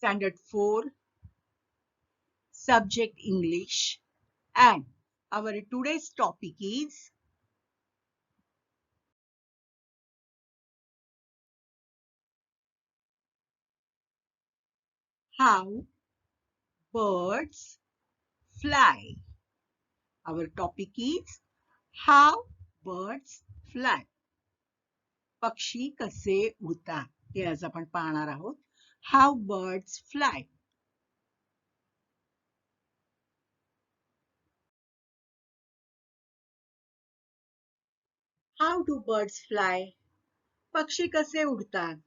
Standard 4, Subject English, and our today's topic is how birds fly. Our topic is how birds fly. पक्षी कसे उडतात ते आज आपण पाहणार आहोत. How birds fly. How do birds fly? पक्षी कसे उडतात?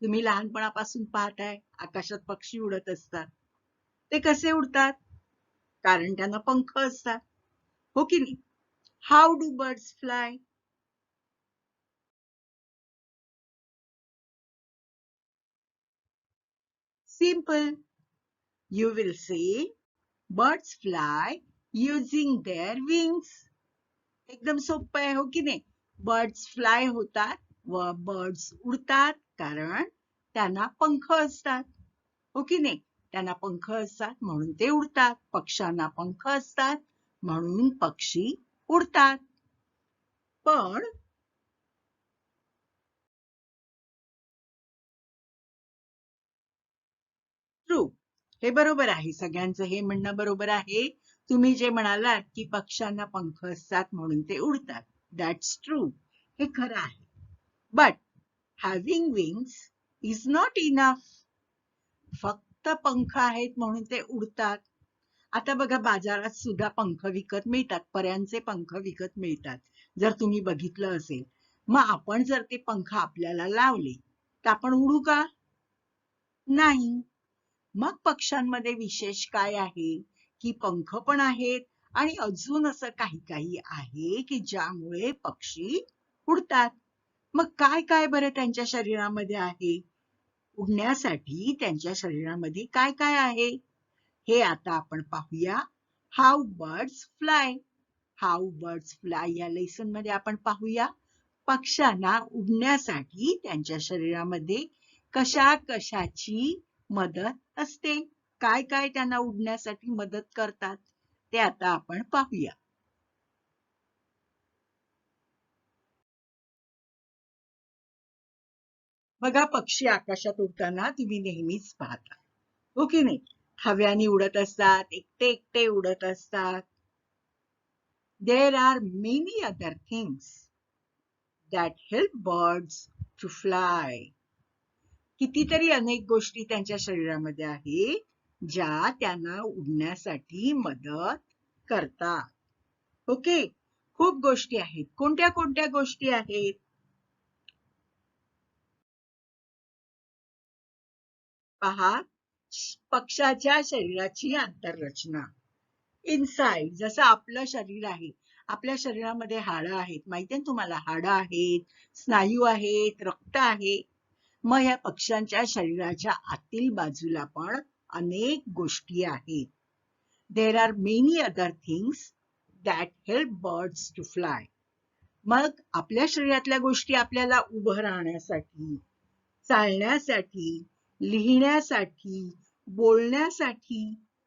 तुम्ही लहानपणापासून पाहताय आकाशात पक्षी उडत असतात. ते कसे उडतात? कारण त्यांना पंख असतात. हो की नाही? How do birds fly? Simple. You will say birds fly using their wings. एकदम सोपं आहे, हो की नाही? बर्ड्स फ्लाय होतात व बर्ड्स उडतात कारण त्यांना पंख असतात. हो की नाही? त्यांना पंख असतात म्हणून ते उडतात. पक्ष्यांना पंख असतात म्हणून पक्षी उडतात. पण ट्रू, हे बरोबर आहे. सगळ्यांचं हे म्हणणं बरोबर आहे. तुम्ही जे म्हणालात की पक्ष्यांना पंख असतात म्हणून ते उडतात. दॅट्स ट्रू, हे खरं आहे. But having wings is not enough. फक्त पंख आहेत म्हणून ते उडतात. आता बघा बाजारात सुद्धा पंख विकत मिळतात. पऱ्यांचे पंख विकत मिळतात. जर तुम्ही बघितलं असेल, मग आपण जर ते पंख आपल्याला लावले तर आपण उडू का? नाही. मग पक्ष्यांमध्ये विशेष काय आहे की पंख पण आहेत आणि अजून असं काही काही आहे की ज्यामुळे पक्षी उडतात. मग काय काय बरं त्यांच्या शरीरामध्ये आहे? उडण्यासाठी त्यांच्या शरीरामध्ये काय काय आहे हे आता आपण पाहूया. How birds fly. How birds fly या लेसन मध्ये आपण पाहूया पक्ष्यांना उडण्यासाठी त्यांच्या शरीरामध्ये कशा कशाची मदत असते. काय काय त्यांना उडण्यासाठी मदत करतात ते आता आपण पाहूया. बघा पक्षी आकाशात उडताना तुम्ही नेहमीच पाहता, हो की नाही? हव्याने उडत असतात, एकटे एकटे उडत असतात. There are many other things that help birds to fly. कितीतरी अनेक गोष्टी त्यांच्या शरीरामध्ये आहेत ज्या त्यांना उडण्यासाठी मदत करतात. ओके, खूप गोष्टी आहेत. कोणत्या कोणत्या गोष्टी आहेत? पहा, पक्षाच्या शरीराची आंतररचना. इनसाइड, जसं आपलं शरीर आहे, आपल्या शरीरामध्ये हाडं आहेत. माहिती आहे तुम्हाला? हाडं आहेत, स्नायू आहेत, रक्त आहे. मग या पक्ष्यांच्या शरीराच्या आतील बाजूला पण अनेक गोष्टी आहेत. There are many other things that help birds to fly. मग आपल्या शरीरातल्या गोष्टी आपल्याला उभं राहण्यासाठी, चालण्यासाठी, लिहिण्यासाठी, बोलण्यासाठी,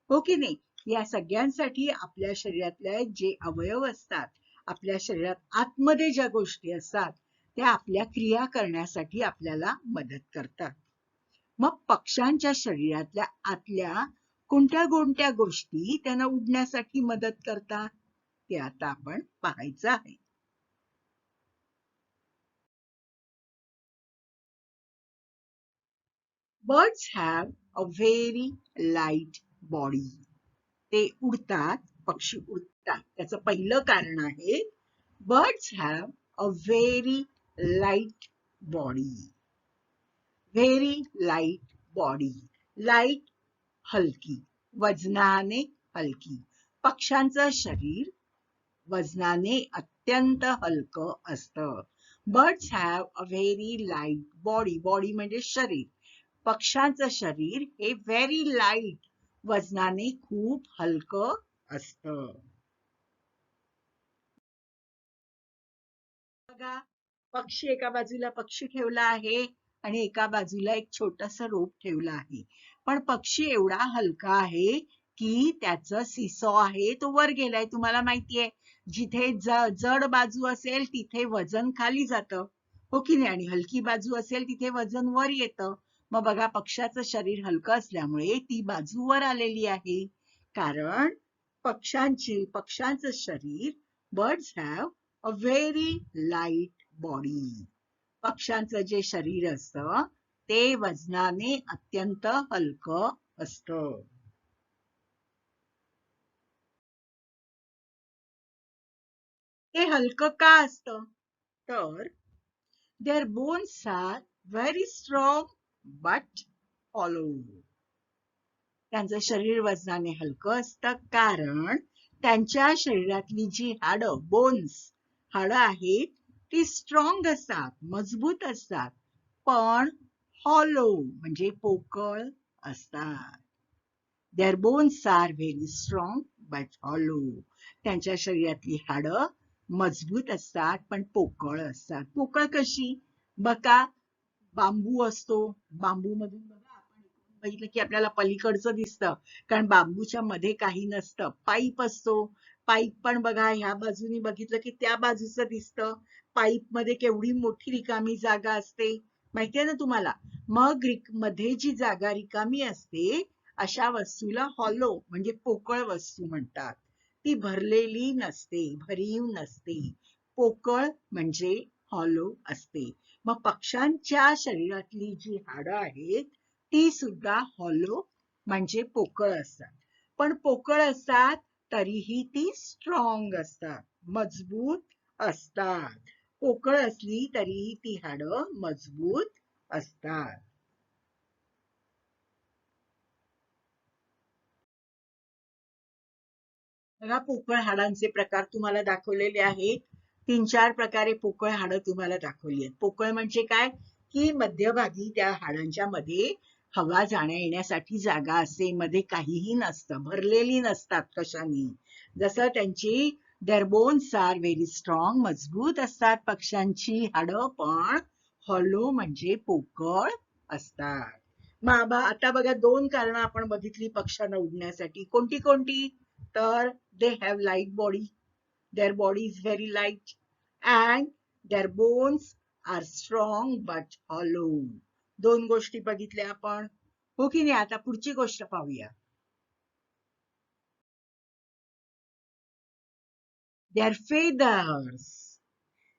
हो की नाही? या सगळ्यांसाठी आपल्या शरीरातले जे अवयव असतात, आपल्या शरीरात आतमध्ये ज्या गोष्टी असतात त्या आपल्या क्रिया करण्यासाठी आपल्याला मदत करतात. मग पक्ष्यांच्या शरीरातल्या आतल्या कोणत्या कोणत्या गोष्टी त्यांना उडण्यासाठी मदत करतात ते आता आपण पाहायचं आहे. Birds have a very light body. ते उडतात, पक्षी उडतात. त्याचं पहिलं कारण आहे birds have a very light body. Very light body. Light, हलकी, वजनाने हलकी. पक्ष्यांचं शरीर वजनाने अत्यंत हलकं असतं. Birds have a very light body. Body म्हणजे शरीर. पक्ष्यांचं शरीर हे व्हेरी लाईट, वजनाने खूप हलकं असतं. बघा, पक्षी एका बाजूला पक्षी ठेवला आहे आणि एका बाजूला एक छोटस रोप ठेवलं आहे. पण पक्षी एवढा हलका आहे की त्याचं सिसॉ आहे तो वर गेलाय. तुम्हाला माहितीये, जिथे जड बाजू असेल तिथे वजन खाली जातं, हो की नाही, आणि हलकी बाजू असेल तिथे वजन वर येतं. मग बघा, पक्षाचं शरीर हलकं असल्यामुळे ती बाजू वर आलेली आहे. कारण पक्ष्यांचं शरीर, birds have a very light body. पक्ष्यांचं जे शरीर असतं ते वजनाने अत्यंत हलकं असतं. ते हलकं का असतं? तर their bones are very strong but hollow. त्यांचं शरीर वजनाने हलकं असतं कारण त्यांच्या शरीरातली जी हाडं, बोन्स, हाडं आहेत ती स्ट्रॉंग असतात, मजबूत असतात, पण हॉलो म्हणजे पोकळ असतात. Their bones are very strong but hollow. त्यांच्या शरीरातली हाडं मजबूत असतात पण पोकळ असतात. पोकळ कशी? बघा, बांबू असतो, बांबू मधून बघा आपण बघितलं की आपल्याला पलीकडचं दिसतं, कारण बांबूच्या मध्ये काही नसतं. पाईप असतो, पाईप पण बघा ह्या बाजूनी बघितलं की त्या बाजूचं दिसतं. पाईप मध्ये केवढी मोठी रिकामी जागा असते, माहितीये ना तुम्हाला. मग मध्ये जी जागा रिकामी असते अशा वस्तूला हॉलो म्हणजे पोकळ वस्तू म्हणतात. ती भरलेली नसते, भरीव नसते. पोकळ म्हणजे हॉलो असते. मग पक्ष्यांच्या शरीरातली जी हाडं आहेत ती सुद्धा हॉलो म्हणजे पोकळ असतात. पण पोकळ असतात तरीही ती स्ट्रॉंग असतात, मजबूत असतात. पोकळ असली तरीही ती हाडं मजबूत असतात. बघा, पोकळ हाडांचे प्रकार तुम्हाला दाखवलेले आहेत. 3-4 प्रकारे पोकळ हाडं तुम्हाला दाखवली आहेत. पोकळ म्हणजे काय की मध्यभागी त्या हाडांच्या मध्ये हवा जाण्या येण्यासाठी जागा असते, मध्ये काहीही नसतं, भरलेली नसतात कशाने. जसं त्यांची their bones are very strong, मजबूत असतात पक्ष्यांची हाडं, पण हॉलो म्हणजे पोकळ असतात. मग आता बघा, 2 कारणं आपण बघितली पक्ष्यांना उडण्यासाठी. कोणती कोणती? तर they have light body, their body is very light, and their bones are strong but hollow. 2 गोष्टी बघितल्या आपण, हो की नाही. आता पुढची गोष्ट पाहूया. their feathers.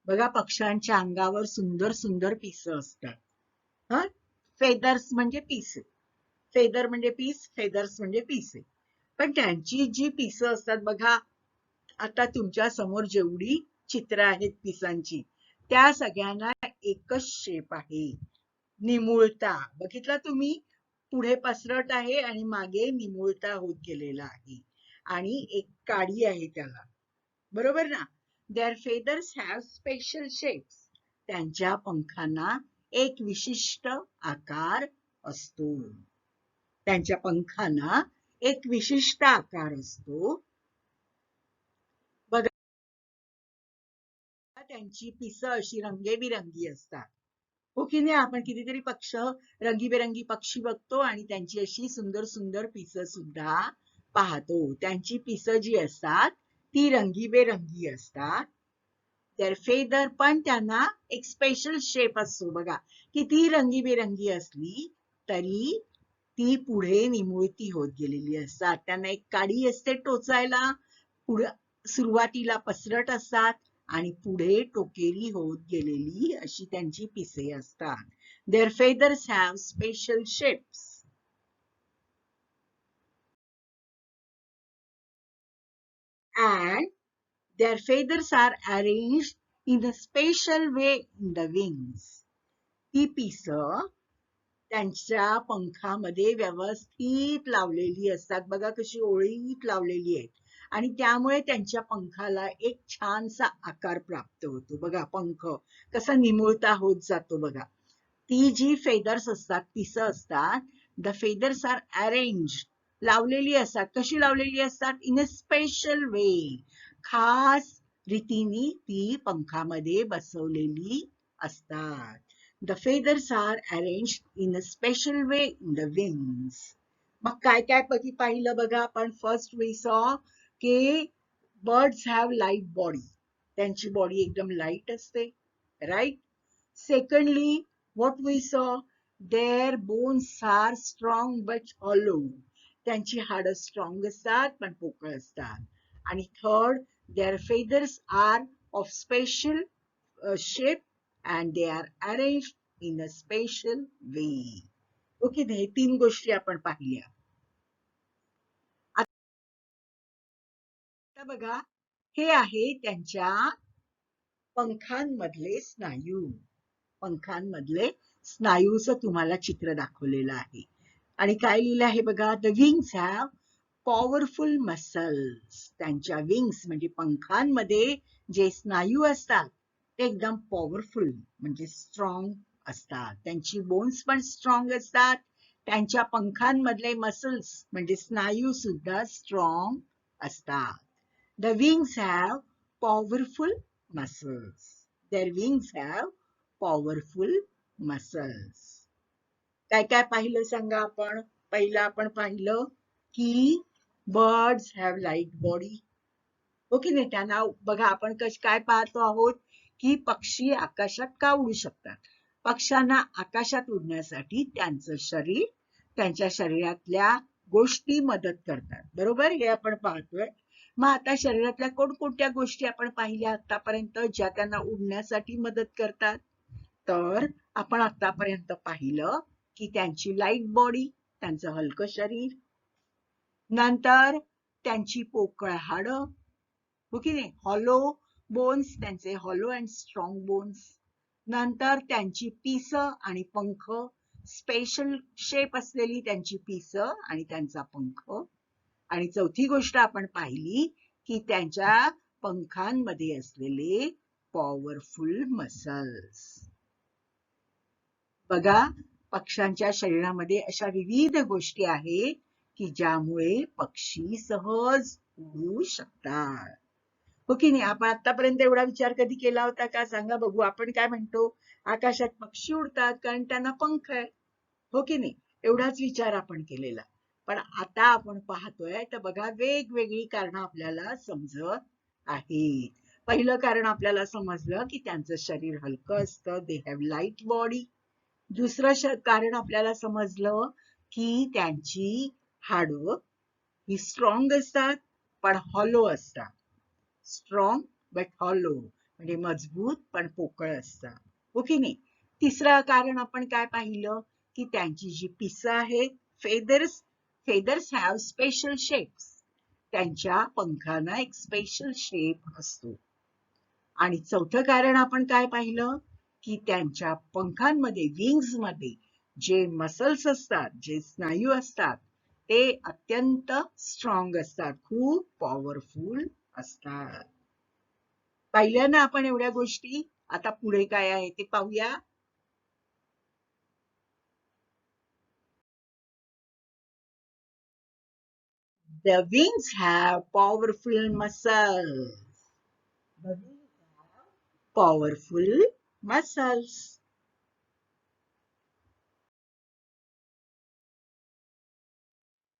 बघा, पक्ष्यांच्या अंगावर सुंदर सुंदर पिस असतात. हा, फेदर्स म्हणजे पिसे. फेदर म्हणजे पीस, फेदर्स म्हणजे पिसे. पण त्यांची जी पिस असतात बघा, आता तुमच्या समोर जेवढी चित्र आहेत पिसांची, त्या सगळ्यांना एकच शेप आहे, निमुळता. बघितला तुम्ही, पुढे पसरट आहे आणि मागे निमुळता होत गेलेला आहे, आणि एक काडी आहे त्याला, बरोबर ना. Their feathers have special shapes. त्यांच्या पंखांना एक विशिष्ट आकार असतो. त्यांच्या पंखांना एक विशिष्ट आकार असतो. बघा, त्यांची पिस अशी रंगेबिरंगी असतात, हो की नाही. आपण कितीतरी रंगीबेरंगी पक्षी बघतो आणि त्यांची अशी सुंदर सुंदर पिस सुद्धा पाहतो. त्यांची पिस जी असतात ती रंगीबेरंगी असतात. तर फेदर पण त्यांना एक स्पेशल शेप असतो. बघा, किती रंगीबेरंगी असली तरी ती पुढे निमुळती होत गेलेली असतात. त्यांना एक काडी असते टोचायला, पुढे सुरुवातीला पसरट असतात आणि पुढे टोकेरी होत गेलेली अशी त्यांची पिसे असतात. Their feathers have special shapes. And their feathers are arranged in a special way in the wings. ती पिस त्यांच्या पंखामध्ये व्यवस्थित लावलेली असतात. बघा, कशी ओळीत लावलेली आहेत, आणि त्यामुळे त्यांच्या पंखाला एक छानसा आकार प्राप्त होतो. बघा, पंख कसा निमुळता होत जातो. बघा, ती जी फेदर्स असतात, पिस असतात, द फेदर्स आर अरेंज, लावलेली असतात. कशी लावलेली असतात? इन अ स्पेशल वे, खास रीतीने ती पंखामध्ये बसवलेली असतात. The feathers are arranged in a special way in the wings. मग काय काय पाहिलं बघा आपण. फर्स्ट वी सॉ की birds have light body. त्यांची बॉडी एकदम लाईट असते, right. Secondly, what we saw, their bones are strong but hollow. त्यांची हाडं स्ट्रॉंग असतात पण पोकळ असतात. आणि third, their feathers are of special shape and they are arranged in a special way. Okay, हे तीन गोष्टी आपण पाहिल्या. आता बघा, हे आहे त्यांच्या पंखांमधले स्नायू. पंखांमधले स्नायूचं तुम्हाला चित्र दाखवलेलं आहे. आणि काय लिहिलं आहे बघा, the wings have powerful muscles. त्यांच्या विंग्स म्हणजे पंखांमध्ये जे स्नायू असतात ते एकदम पॉवरफुल म्हणजे स्ट्रॉंग असतात. त्यांची बोन्स पण स्ट्रॉंग असतात. त्यांच्या पंखांमधले मसल्स म्हणजे स्नायू सुद्धा स्ट्रॉंग असतात. The wings have powerful muscles. Their wings have powerful muscles. काय काय पाहिलं सांगा आपण. पहिलं आपण पाहिलं की birds have light body. Okay नाही, त्यांना बघा आपण काय पाहतो आहोत की पक्षी आकाशात का उडू शकतात. पक्ष्यांना आकाशात उडण्यासाठी त्यांचं शरीर, त्यांच्या शरीरातल्या गोष्टी मदत करतात, बरोबर. हे आपण पाहतोय. मग आता शरीरातल्या कोणकोणत्या गोष्टी आपण पाहिल्या आतापर्यंत ज्या त्यांना उडण्यासाठी मदत करतात. तर आपण आतापर्यंत पाहिलं की त्यांची लाईट बॉडी, त्यांचं हलकं शरीर, नंतर त्यांची पोकळ हाडं, हो की नाही, हॉलो बोन्स, त्यांचे हॉलो अँड स्ट्रॉंग बोन्स, नंतर त्यांची पिस आणि पंख, स्पेशल शेप असलेली त्यांची पिस आणि त्यांचा पंख, आणि चौथी गोष्ट आपण पाहिली की त्यांच्या पंखांमध्ये असलेले पॉवरफुल मसल्स. बघा, पक्ष्यांच्या शरीरामध्ये अशा विविध गोष्टी आहेत की ज्यामुळे पक्षी सहज उडू शकतात. हो की नाही. आपण आतापर्यंत एवढा विचार कधी केला होता का सांगा बघू. आपण काय म्हणतो, आकाशात पक्षी उडतात कारण त्यांना पंख आहे, हो की नाही. एवढाच विचार आपण केलेला. पण आता आपण पाहतोय तर बघा, वेगवेगळी कारणं आपल्याला समजत आहेत. पहिलं कारण आपल्याला समजलं की त्यांचं शरीर हलकं असतं, दे हॅव लाईट बॉडी. दुसरं कारण आपल्याला समजलं की त्यांची हाडं ही स्ट्रॉंग असतात पण हॉलो असतात. स्ट्रॉंग बट हॉलो म्हणजे मजबूत पण पोकळ असतात, हो की नाही. तिसरं कारण आपण काय पाहिलं की त्यांची जी पिसं आहेत, feathers, feathers have special shapes. त्यांच्या पंखांना एक स्पेशल शेप असतो. आणि चौथं कारण आपण काय पाहिलं की त्यांच्या पंखांमध्ये, विंग्स मध्ये जे मसल्स असतात, जे स्नायू असतात ते अत्यंत स्ट्रॉंग असतात, खूप पॉवरफुल असतात. पाहिल्या ना आपण एवढ्या गोष्टी. आता पुढे काय आहे ते पाहूया. The wings have powerful muscles. The wings have powerful muscles.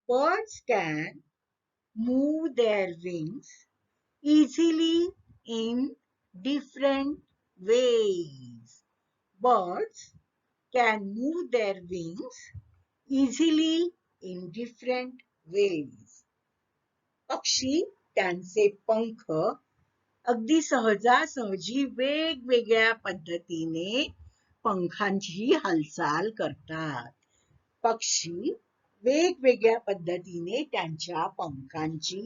Birds can move their wings easily in different ways. Birds can move their wings easily in different ways. पक्षी त्यांचे पंख अगदी सहजासहजी वेगवेगळ्या पद्धतीने पंखांची हालचाल करतात. पक्षी वेगवेगळ्या पद्धतीने त्यांच्या पंखांची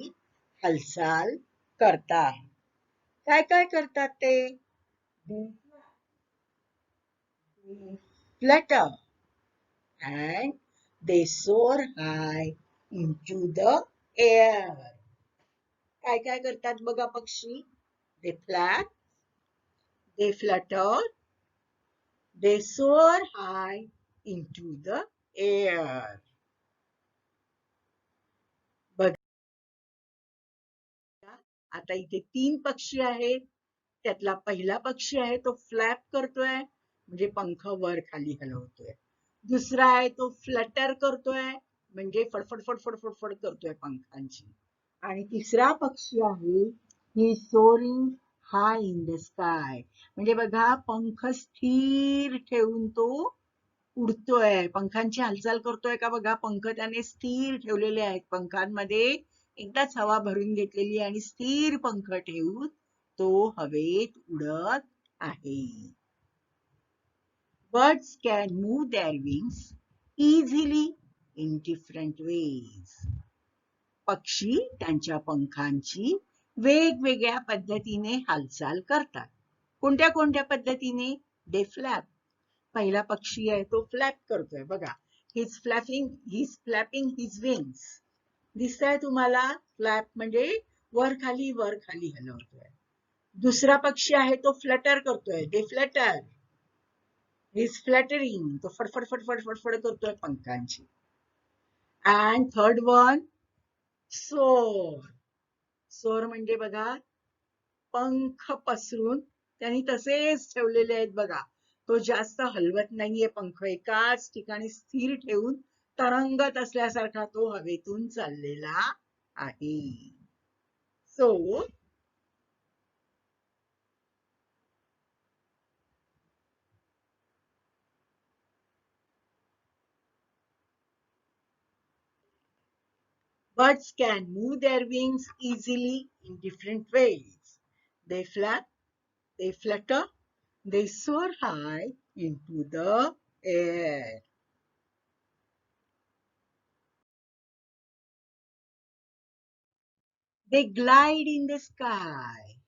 हालचाल करतात. काय काय करतात ते? Flutter and they soar high into the air. काय काय करतात बघा पक्षी? They flap, they flutter, they soar high into the air. आता इथे 3 पक्षी आहेत. त्यातला पहिला पक्षी आहे तो फ्लॅप करतोय, म्हणजे पंख वर खाली हलवतोय. दुसरा आहे तो फ्लटर करतोय, म्हणजे फडफड फडफड फडफड करतोय पंखांची. आणि तिसरा पक्षी आहे ही soaring high in the sky, म्हणजे बघा पंख स्थिर ठेवून तो उडतोय, पंखांची हालचाल करतोय का बघा. पंख त्याने स्थिर ठेवलेले आहेत, पंखांमध्ये एकदाच हवा भरून घेतलेली आणि स्थिर पंख ठेवून तो हवेत उडत आहे. Birds can move their wings easily in different ways. पक्षी त्यांच्या पंखांची वेगवेगळ्या पद्धतीने हालचाल करतात. कोणत्या कोणत्या पद्धतीने? दे फ्लॅप. पहिला पक्षी आहे तो फ्लॅप करतोय बघा. he's flapping his wings. दिसतंय तुम्हाला? फ्लॅप म्हणजे वर खाली हलवतोय. दुसरा पक्षी आहे तो फ्लटर करतोय. दे फ्लटर. he's fluttering. तो फडफड फडफड फडफड करतोय पंखांची. and third one, soar. सोर म्हणजे बघा पंख पसरून त्यांनी तसेच ठेवलेले आहेत बघा. तो जास्त हलवत नाहीये, पंख एकाच ठिकाणी स्थिर ठेवून तरंगत असल्यासारखा तो हवेतून चाललेला आहे. So birds can move their wings easily in different ways. They flap, they flutter, they soar high into the air. They glide in the sky.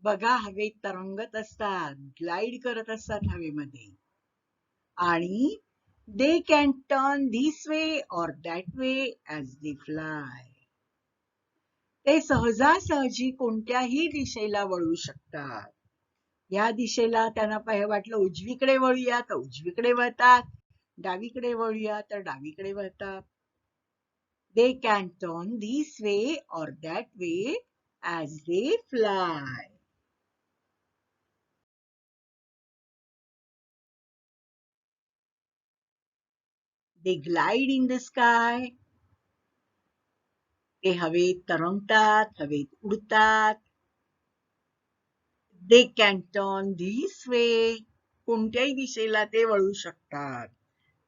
बघा हवेत तरंगत असतात, ग्लाइड करत असतात हवेमध्ये. आणि they can turn this way or that way as they fly. ते सहजासहजी कोणत्याही दिशेला वळू शकतात. या दिशेला त्यांना वाटलं उजवीकडे वळूया तर उजवीकडे वळतात, डावीकडे वळूया तर डावीकडे वळतात. They can turn this way or that way as they fly. They glide in the sky. ते हवेत तरंगतात, हवेत उडतात. They can turn this way. कोणत्याही दिशेला ते वळू शकतात.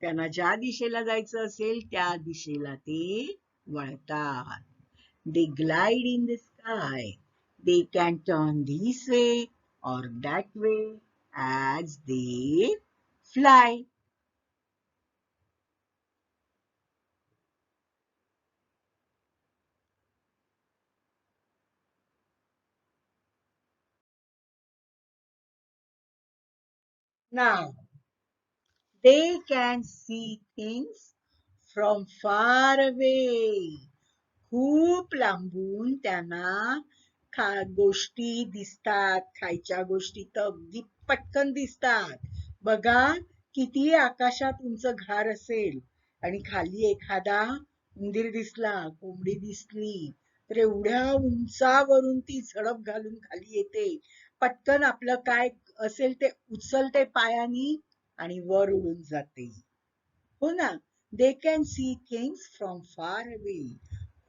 त्यांना ज्या दिशेला जायचं असेल त्या दिशेला ते वळतात. They glide in the sky. They can turn this way or that way as they fly. Now, they can see things from far away. खूप लांबून त्यांना गोष्टी दिसतात, खायच्या गोष्टी तर अगदी पटकन दिसतात. बघा किती आकाशात उंच घार असेल आणि खाली एखादा उंदीर दिसला, कोंबडी दिसली तर एवढ्या उंचावरून ती झडप घालून खाली येते. पटकन आपलं काय असेल ते उचलते पायानी आणि वर उडून जाते. हो ना. They can see things from far away.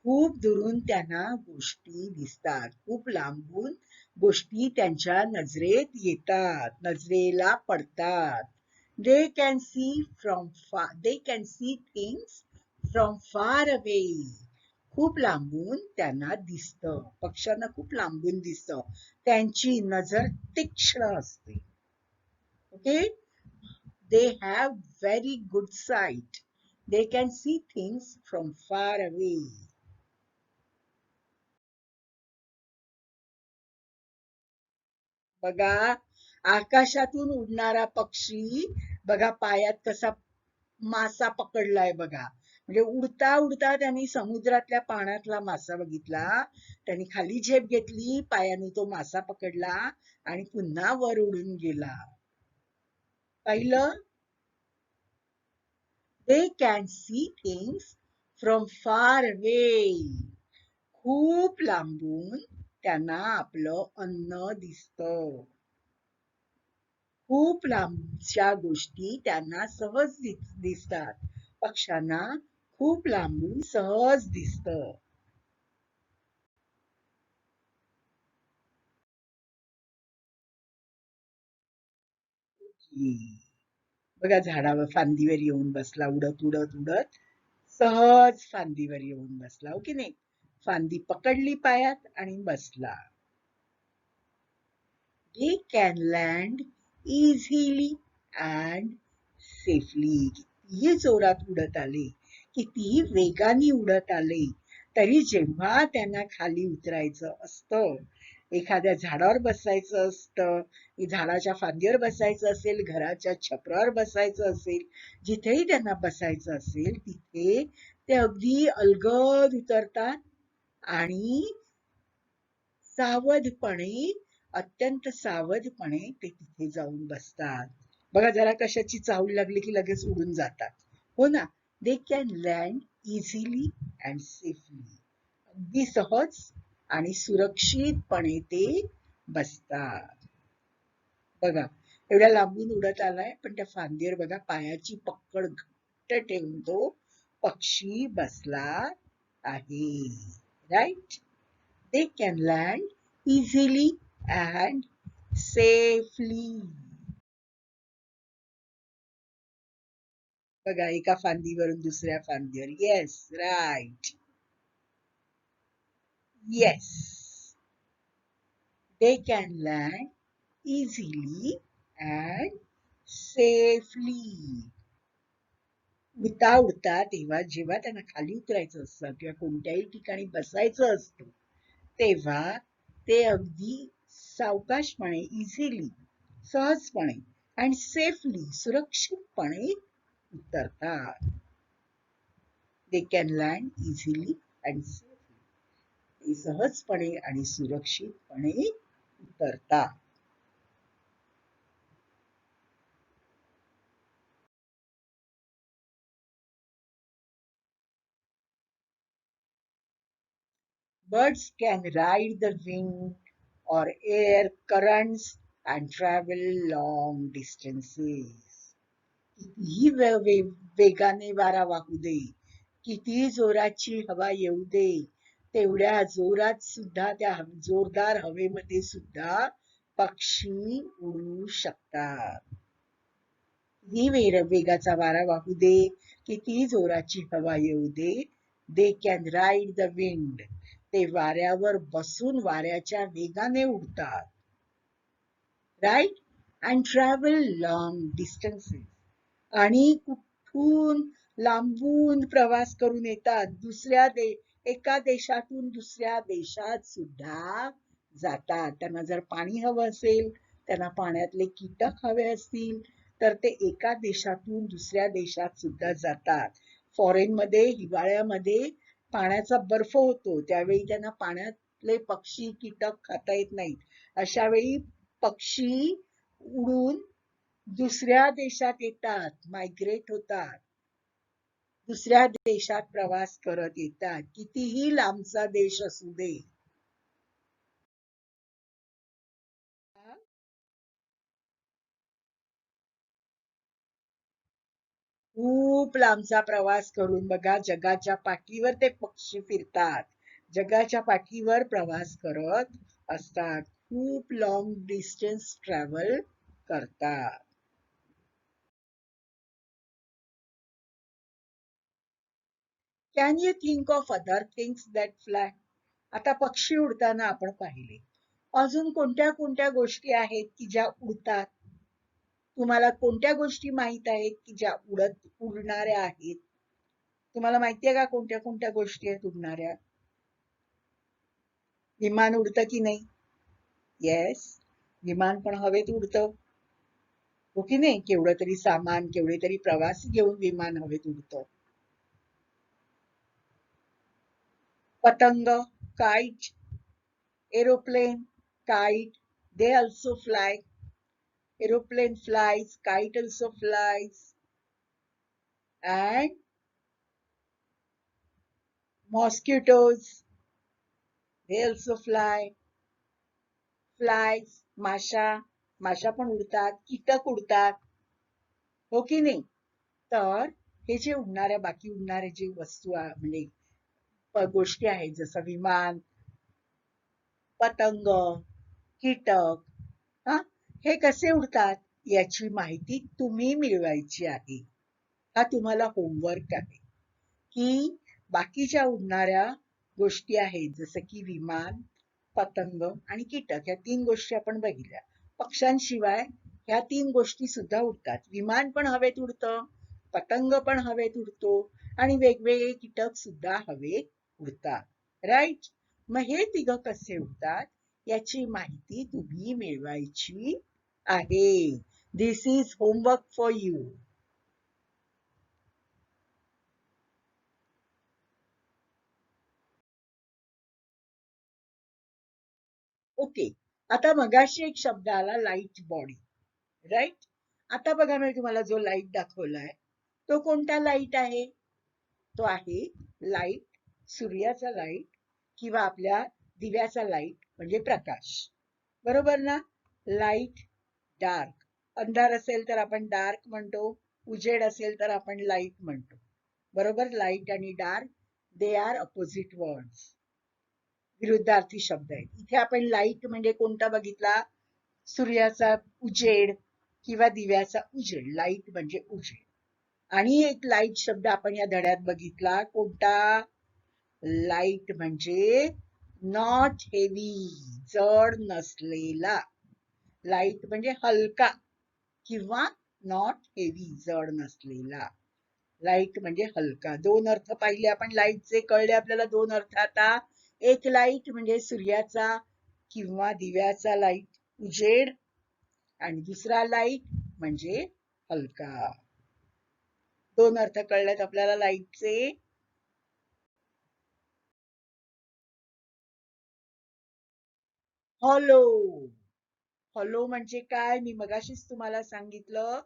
खूप दुरून त्यांना गोष्टी दिसतात, खूप लांबून गोष्टी त्यांच्या नजरेत येतात, नजरेला पडतात. They can see things from far away. खूप लांबून त्यांना दिसतं, पक्ष्यांना खूप लांबून दिसतं, त्यांची नजर तीक्ष्ण असते. Okay. They have very good sight. They can see things from far away. बघा आकाशातून उडणारा पक्षी बघा पायात कसा मासा पकडलाय बघा. म्हणजे उडता उडता त्यांनी समुद्रातल्या पाण्यातला मासा बघितला, त्यांनी खाली झेप घेतली, पायाने तो मासा पकडला आणि पुन्हा वर उडून गेला. पाहिलं? They can see things from far away. खूप लांबून त्यांना आपलं अन्न दिसतं. खूप लांबच्या गोष्टी त्यांना सहज दिसतात. पक्ष्यांना खूप लांबून सहज दिसतं. बघा झाडावर फांदीवर येऊन बसला उडत उडत उडत सहज फांदीवर येऊन बसला हो की नाही. फांदी पकडली पायात आणि बसला. They can land easily and safely. कितीही जोरात उडत आले, कितीही वेगाने उडत आले, तरी जेव्हा त्यांना खाली उतरायचं असतं, एखाद्या झाडावर बसायचं असतं, झाडाच्या फांदीवर बसायचं असेल, घराच्या छपरावर बसायचं असेल, जिथेही त्यांना बसायचं असेल तिथे ते अगदी अलगद उतरतात आणि सावधपणे, अत्यंत सावधपणे ते तिथे जाऊन बसतात. बघा जरा कशाची चाहूल लागली की लगेच उडून जातात. हो ना. They can land easily and safely. अगदी सहज आणि सुरक्षितपणे ते बसतात. बघा एवढ्या लांबून उडत आलाय पण त्या फांदीवर बघा पायाची पकड घट्ट ठेवून तो पक्षी बसला आहे. Right. They can land easily and safely. बघा एका फांदीवरून दुसऱ्या फांदीवर. Yes, right. Yes. They can land easily and safely. उडता उडता तेव्हा जेव्हा त्यांना खाली उतरायचं असतं किंवा कोणत्याही ठिकाणी बसायचं असतं तेव्हा ते अगदी सावकाशपणे इझिली सहजपणे आणि सेफली सुरक्षितपणे उतरतात. They can land easily and safely. ते सहजपणे आणि सुरक्षितपणे उतरतात. Birds can ride the wind or air currents and travel long distances. कितीही वेगाने वारा वाहू दे, कितीही जोराची हवा येऊ दे, तेवढ्या जोरात सुद्धा त्या जोरदार हवेमध्ये सुद्धा पक्षी उडू शकतात. कितीही वेगाचा वारा वाहू दे, कितीही जोराची हवा येऊ दे, they can ride the wind. ते वाऱ्यावर बसून वाऱ्याच्या वेगाने उडतात. Right. And travel long distances. आणि कुठून लांबून प्रवास करून येतात. एका देशातून दुसऱ्या देशात सुद्धा जातात. त्यांना जर पाणी हवं असेल, त्यांना पाण्यातले कीटक हवे असतील तर ते एका देशातून दुसऱ्या देशात सुद्धा जातात. फॉरेन मध्ये हिवाळ्यामध्ये पाण्याचा बर्फ होतो त्यावेळी त्यांना पाण्यातले पक्षी कीटक खाता येत नाहीत. अशा वेळी पक्षी उडून दुसऱ्या देशात येतात, मायग्रेट होतात. दुसऱ्या देशात प्रवास करत येतात. कितीही लांबचा देश असू दे. खूप लांबचा प्रवास करून बघा जगाच्या पाठीवर ते पक्षी फिरतात. जगाच्या पाठीवर प्रवास करत असतात. खूप लॉंग डिस्टन्स ट्रॅव्हल करतात. Can you think of other things that fly? आता पक्षी उडताना आपण पाहिले. अजून कोणत्या कोणत्या गोष्टी आहेत की ज्या उडतात? तुम्हाला कोणत्या गोष्टी माहित आहेत की ज्या उडणाऱ्या आहेत? तुम्हाला माहितीये का कोणत्या कोणत्या गोष्टी आहेत उडणाऱ्या? विमान उडतं की नाही? येस. विमान पण हवेत उडतं. हो की नाही? केवढं तरी सामान, केवढे तरी प्रवासी घेऊन विमान हवेत उडतं. पतंग, kite, aeroplane, kite, they also fly. Aeroplane flies, kite also flies, and mosquitoes, they also fly. Flies, masha. माशा पण उडतात, कीटक उडतात, हो की नाही? तर हे जे उडणाऱ्या बाकी उडणारे जे वस्तू म्हणजे गोष्टी आहेत जसं विमान, पतंग, कीटक, हा, हे कसे उडतात याची माहिती तुम्ही मिळवायची आहे. हा तुम्हाला होमवर्क आहे की बाकीच्या उडणाऱ्या गोष्टी आहेत जसं की विमान, पतंग आणि कीटक, या 3 गोष्टी आपण बघितल्या. पक्ष्यांशिवाय ह्या 3 गोष्टी सुद्धा उडतात. विमान पण हवेत उडतं, पतंग पण हवेत उडतो आणि वेगवेगळे कीटक सुद्धा हवेत उडतात. राईट? मग हे तिघं कसे उडतात याची माहिती तुम्ही मिळवायची आहे. This is homework for you. Okay. आता मगाशी एक शब्द आला लाईट बॉडी. राईट? आता बघा मी तुम्हाला जो लाईट दाखवलाय तो कोणता लाईट आहे? तो आहे लाईट, सूर्याचा लाईट किंवा आपल्या दिव्याचा लाईट म्हणजे प्रकाश. बरोबर ना? Light, dark. अंधार असेल तर आपण डार्क म्हणतो, उजेड असेल तर आपण लाईट म्हणतो. बरोबर? लाईट आणि dark they are opposite words, विरुद्धार्थी शब्द आहेत. इथे आपण लाईट म्हणजे कोणता बघितला? सूर्याचा उजेड किंवा दिव्याचा उजेड. लाईट म्हणजे उजेड. आणि एक लाईट शब्द आपण या धड्यात बघितला कोणता? लाईट म्हणजे नॉट हेवी, जड नसलेला. लाईट म्हणजे हलका किंवा नॉट हेवी, जड नसलेला. लाईट म्हणजे हलका. 2 अर्थ पाहिले आपण लाईटचे, कळले आपल्याला 2 अर्थ आता. एक लाईट म्हणजे सूर्याचा किंवा दिव्याचा लाईट, उजेड, आणि दुसरा लाईट म्हणजे हलका. 2 अर्थ कळलेत आपल्याला लाईटचे. हॉलो. हॉलो म्हणजे काय? मी मगाशीच तुम्हाला सांगितलं,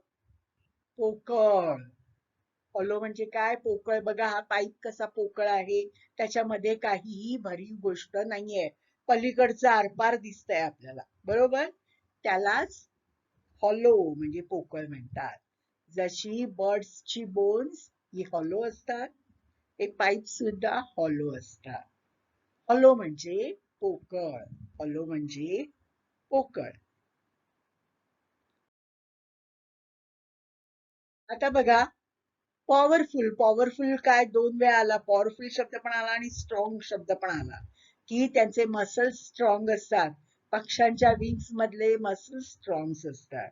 पोकळ. हॉलो म्हणजे काय? पोकळ. बघा हा पाईप कसा पोकळ आहे, त्याच्यामध्ये काहीही भरीव गोष्ट नाहीये, पलीकडचं आरपार दिसतंय आपल्याला. बरोबर? त्यालाच हॉलो म्हणजे पोकळ म्हणतात. जशी बर्ड्सची बोन्स ही हॉलो असतात, हे पाईप सुद्धा हॉलो असतात. हॉलो म्हणजे पोकळ. हॉलो म्हणजे पोकळ. आता बघा, पॉवरफुल. पॉवरफुल काय 2 वेळा आला. पॉवरफुल शब्द पण आला आणि स्ट्रॉंग शब्द पण आला, की त्यांचे मसल्स स्ट्रॉंग असतात. पक्ष्यांच्या विंग्स मधले मसल्स स्ट्रॉंग असतात.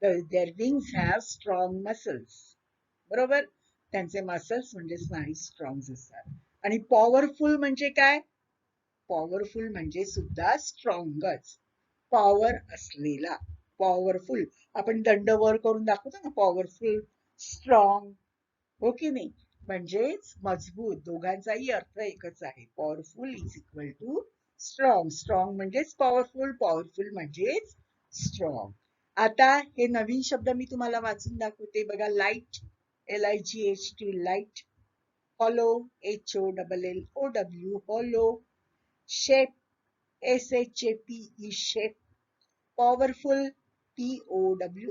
Their wings have strong muscles. बरोबर? त्यांचे मसल्स म्हणजे स्नायू स्ट्रॉंग असतात. आणि पॉवरफुल म्हणजे काय? पॉवरफुल म्हणजे सुद्धा स्ट्रॉंगच. पॉवर असलेला. पॉवरफुल. आपण दंड वर करून दाखवतो ना, पॉवरफुल, स्ट्रॉंग, हो की नाही? म्हणजेच मजबूत. दोघांचाही अर्थ एकच आहे. Powerful is equal to strong. Strong म्हणजेच पॉवरफुल, पॉवरफुल म्हणजेच स्ट्रॉंग. आता हे नवीन शब्द मी तुम्हाला वाचून दाखवते बघा. Light, LIGHT, light. Hollow, HOLLOW, hollow. Shape, SHAPE, shape. Powerful, POWERFUL,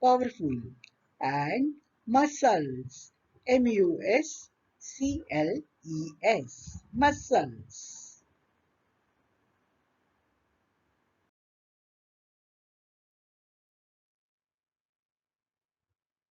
powerful. And muscles, MUSCLES, muscles.